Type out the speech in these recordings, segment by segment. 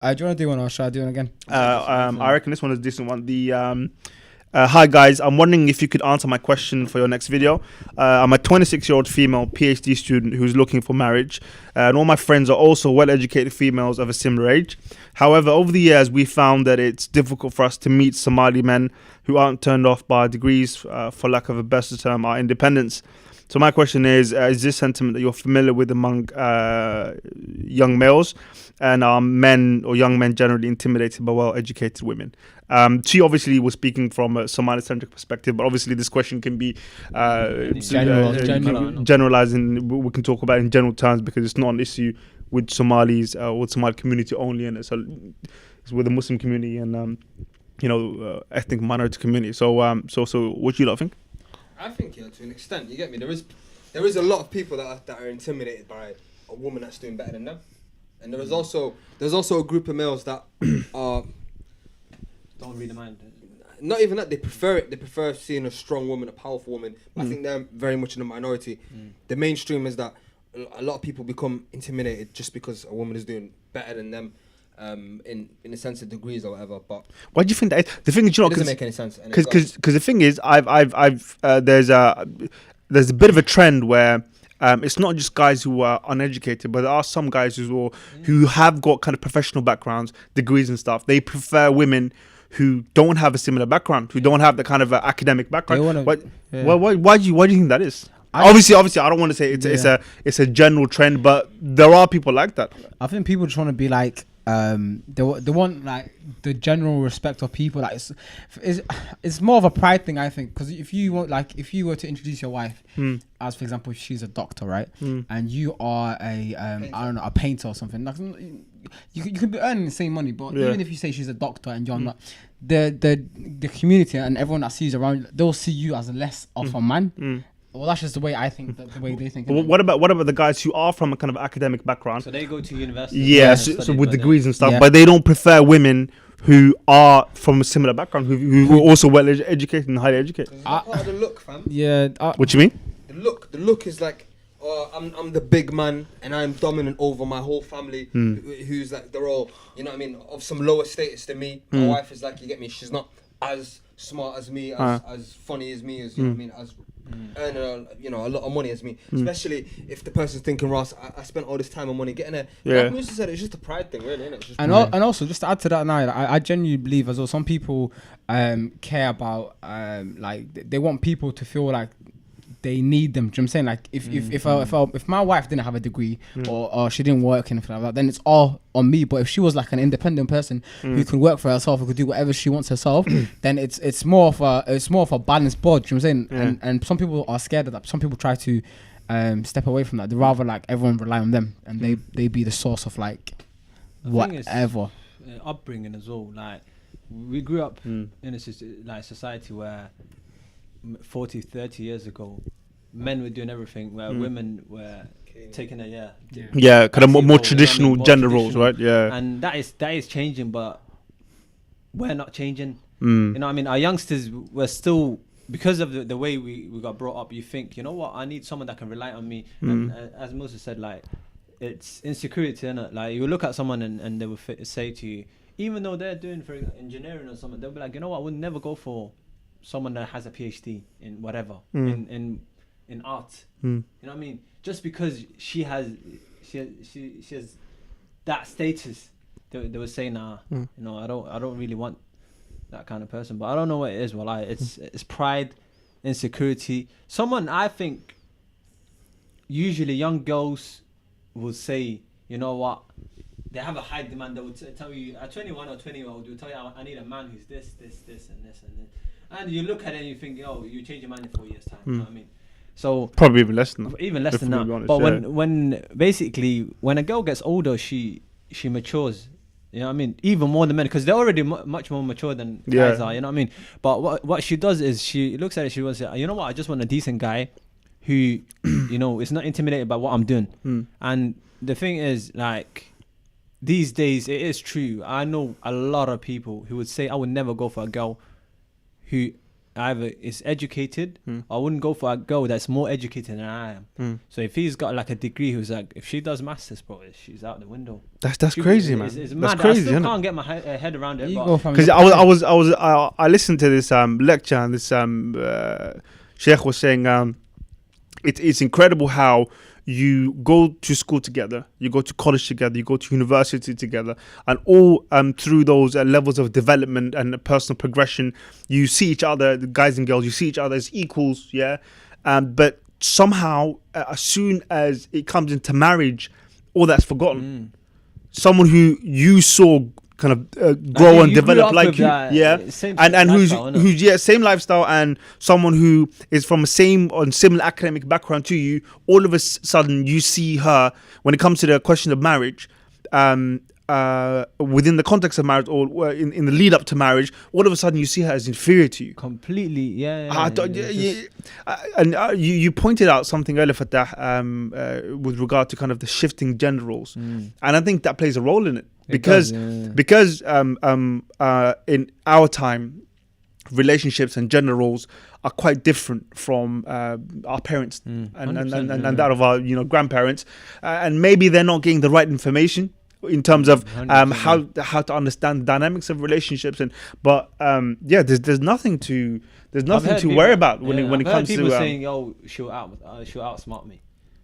Do you want to do one or should I do one again? I reckon this one is a decent one. Hi guys, I'm wondering if you could answer my question for your next video. I'm a 26-year-old female PhD student who's looking for marriage, and all my friends are also well-educated females of a similar age. However, over the years, we found that it's difficult for us to meet Somali men who aren't turned off by degrees, for lack of a better term, our independence. So my question is this sentiment that you're familiar with among young males, and are men or young men generally intimidated by well-educated women? She obviously was speaking from a Somali-centric perspective, but obviously this question can be generalizing. We can talk about it in general terms because it's not an issue with Somalis or the Somali community only, and it's with the Muslim community and ethnic minority community. So what do you lot think? I think, to an extent, you get me. There is a lot of people that are intimidated by a woman that's doing better than them, and there's also a group of males that are don't really mind. Not even that, they prefer it. They prefer seeing a strong woman, a powerful woman. I think they're very much in the minority. The mainstream is that a lot of people become intimidated just because a woman is doing better than them. In the sense of degrees or whatever, but why do you think that is? The thing is, it doesn't make any sense. Because the thing is, there's a bit of a trend where it's not just guys who are uneducated, but there are some guys who have got kind of professional backgrounds, degrees and stuff. They prefer women who don't have a similar background, who don't have the kind of academic background. Why do you think that is? Obviously, I don't want to say it's a general trend, but there are people like that. I think people just want to be like. They want like the general respect of people. Like it's more of a pride thing, I think. Because if you were to introduce your wife, as for example, if she's a doctor, right, and you are a painter or something, like, you could be earning the same money, but even if you say she's a doctor and you're not, the community and everyone that sees around, they'll see you as less of a man. Well, that's just the way I think, the way they think. What about the guys who are from a kind of academic background? So they go to university. Yeah, so with degrees and stuff, but they don't prefer women who are from a similar background, who are also well educated and highly educated. It's part of the look, fam. Yeah. What do you mean? The look is like, I'm the big man and I'm dominant over my whole family. Who's like, they're all, you know what I mean, of some lower status than me. My wife is like, you get me, she's not as smart as me, as funny as me, as you know what I mean, as earning a lot of money as me. Especially if the person's thinking, Ross, I spent all this time and money getting there. Like Mussa said, it's just a pride thing, really, isn't it? And also, just to add to that now, I genuinely believe as well, some people care about like they want people to feel like they need them. Do you know what I'm saying? Like if my wife didn't have a degree or she didn't work and anything like that, then it's all on me. But if she was like an independent person who could work for herself, who could do whatever she wants herself, then it's more of a balanced board. Do you know what I'm saying? And some people are scared of that. Some people try to step away from that. They rather like everyone rely on them and they be the source of like whatever. Upbringing as well. Like we grew up in a society where 40, 30 years ago, men were doing everything where women were taking kind of more traditional gender roles, right? Yeah, and that is changing, but we're not changing. You know what I mean? Our youngsters were still, because of the way we got brought up, you think, you know what, I need someone that can rely on me. And as Mussa said, like, it's insecurity, innit? Like, you look at someone and they will say to you, even though they're doing for engineering or something, they'll be like, you know what, I would never go for someone that has a PhD in whatever, in art. You know what I mean? Just because she has that status, they would say, nah, you know, I don't really want that kind of person. But I don't know what it is. Well, it's pride, insecurity. Someone, I think, usually young girls will say, you know what, they have a high demand. They will tell you at 21 or 20-year-old, they will tell you, I need a man who's this, and this, and this. And you look at it and you think, oh, you change your mind in 4 years' time. You know what I mean? So probably even less than that. Even less than that. Honest, but when a girl gets older, she matures. You know what I mean? Even more than men, because they're already much more mature than guys are. You know what I mean? But what she does is she looks at it. She wants to say, you know what? I just want a decent guy who, you know, is not intimidated by what I'm doing. And the thing is, like, these days it is true. I know a lot of people who would say, I would never go for a girl who either is educated, I wouldn't go for a girl that's more educated than I am. So if he's got like a degree, who's like, if she does masters, bro, she's out the window. That's crazy, man. It's that's mad. crazy. I still can't get my head around it. Because I listened to this lecture, and this sheikh was saying it's incredible how you go to school together, you go to college together, you go to university together, and all through those levels of development and personal progression, you see each other, the guys and girls, you see each other as equals, yeah. But somehow, as soon as it comes into marriage, all that's forgotten. Someone who you saw kind of grow and develop like you, and who's same lifestyle, and someone who is from a similar academic background to you, all of a sudden you see her when it comes to the question of marriage, within the context of marriage or in the lead up to marriage, all of a sudden you see her as inferior to you completely. And you pointed out something earlier, Fatah, with regard to kind of the shifting gender roles, and I think that plays a role in it. Because in our time, relationships and gender roles are quite different from our parents and that of our grandparents, and maybe they're not getting the right information in terms of how to understand the dynamics of relationships. There's nothing to worry about when it comes to people saying, "Yo, she'll outsmart me."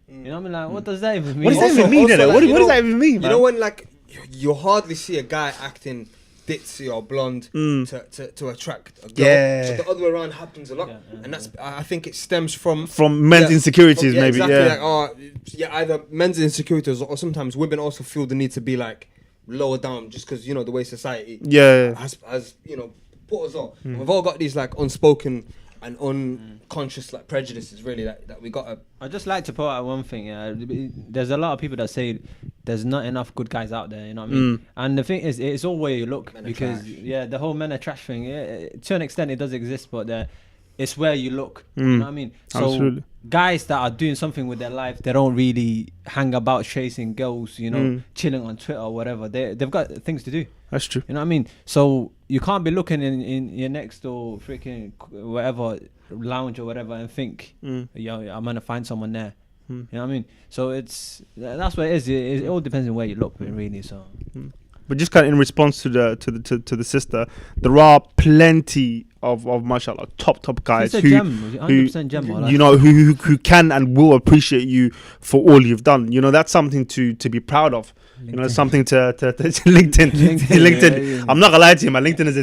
You know what I mean? Like, what does that even mean? What does that even mean? What does that even mean? You know when like you hardly see a guy acting ditzy or blonde to attract a girl. Yeah. So the other way around happens a lot, and that's I think it stems from men's insecurities, maybe. Exactly, either men's insecurities or sometimes women also feel the need to be like lower down just because the way society has put us all. We've all got these like unspoken and unconscious like prejudices really that we got. I just like to point out one thing. There's a lot of people that say there's not enough good guys out there. You know what I mean? And the thing is, it's all where you look, because the whole men are trash thing. To an extent, it does exist, but it's where you look. You know what I mean? So absolutely. Guys that are doing something with their life, they don't really hang about chasing girls. Chilling on Twitter or whatever. They've got things to do. That's true. You know what I mean? So you can't be looking in your next door freaking whatever lounge or whatever and think, yo, I'm gonna find someone there. You know what I mean? So that's what it is. It all depends on where you look, really. So, but just kind of in response to the sister, there are plenty of mashallah top guys who 100% gem, who can and will appreciate you for all you've done. That's something to be proud of. LinkedIn. Something to LinkedIn. I'm not gonna lie to you, my LinkedIn is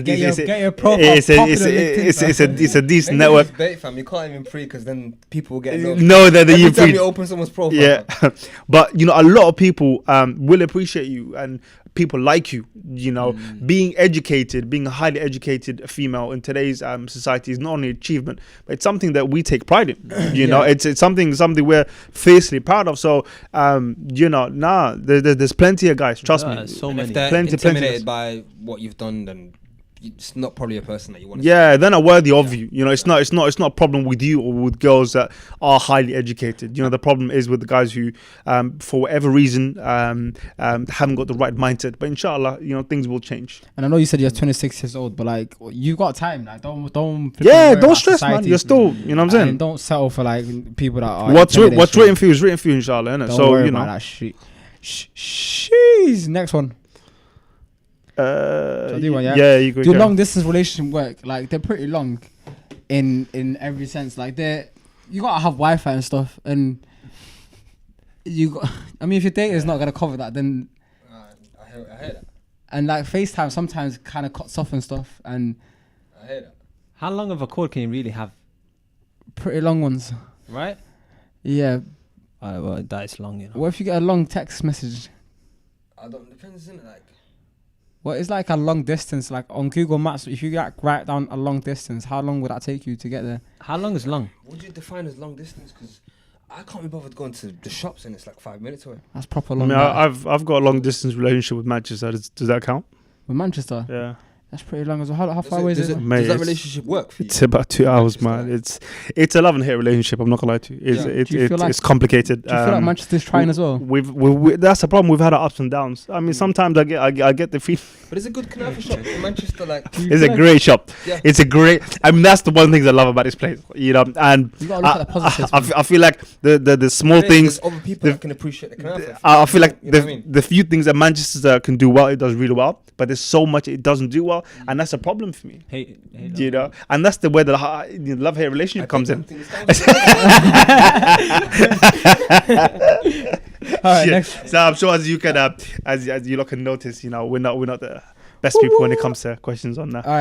it's a decent network. Bait, fam. You can't even pre because then people will get every time you open someone's profile. Yeah, but a lot of people will appreciate you, and people like you. Being educated, being a highly educated female in today's society is not only an achievement, but it's something that we take pride in. It's something we're fiercely proud of. So there's plenty of guys. Trust me. So many. If they're intimidated by what you've done, then it's not probably a person that you want to they're not worthy of you. It's not a problem with you or with girls that are highly educated. The problem is with the guys who for whatever reason haven't got the right mindset. But inshallah, things will change. And I know you said you're 26 years old, but like you got time. Like don't stress, man. You're still, you know what I'm saying? And don't settle for like people that are what's written for you is written for you, inshallah, innit? Don't So worry about that shit. Sheesh. Next one. So do one, you go. Do long distance relationship work? Like they're pretty long, in every sense. Like you gotta have Wi-Fi and stuff, and if your data is not gonna cover that, then I hear that. And like FaceTime sometimes kind of cuts off and stuff, and I hear that. How long of a call can you really have? Pretty long ones, right? Yeah. Well, that is long, What if you get a long text message? Depends, isn't it? Like, well, it's like a long distance. Like on Google Maps, if you write down a long distance, how long would that take you to get there? How long is long? What do you define as long distance? Because I can't be bothered going to the shops and it's like 5 minutes away. That's proper long. I've got a long distance relationship with Manchester. Does that count? With Manchester? Yeah. That's pretty long as well. How far away is it? Mate, Does that it's- relationship work for you? It's about 2 hours, man. It's a love and hate relationship. I'm not gonna lie to you. Do you feel like- It's complicated. Do you feel like Manchester's trying as well? We that's the problem. We've had our ups and downs. I mean, sometimes I get the feeling. But it's a good Kanafa shop in Manchester. Like, Do you It's feel a like- great shop. Yeah. It's a great. I mean, that's the one thing I love about this place. You know, and You gotta look at the positives. I feel like the small things. There's other people that can appreciate the Kanafa. I feel like You know what I mean? the few things that Manchester can do well, it does really well. But there's so much it doesn't do well, and that's a problem for me. Hey, You know, and that's the way the love-hate relationship comes in. All right, Shit. next. So I'm sure as you lot can notice, you know, we're not the best people when it comes to questions on that. All right,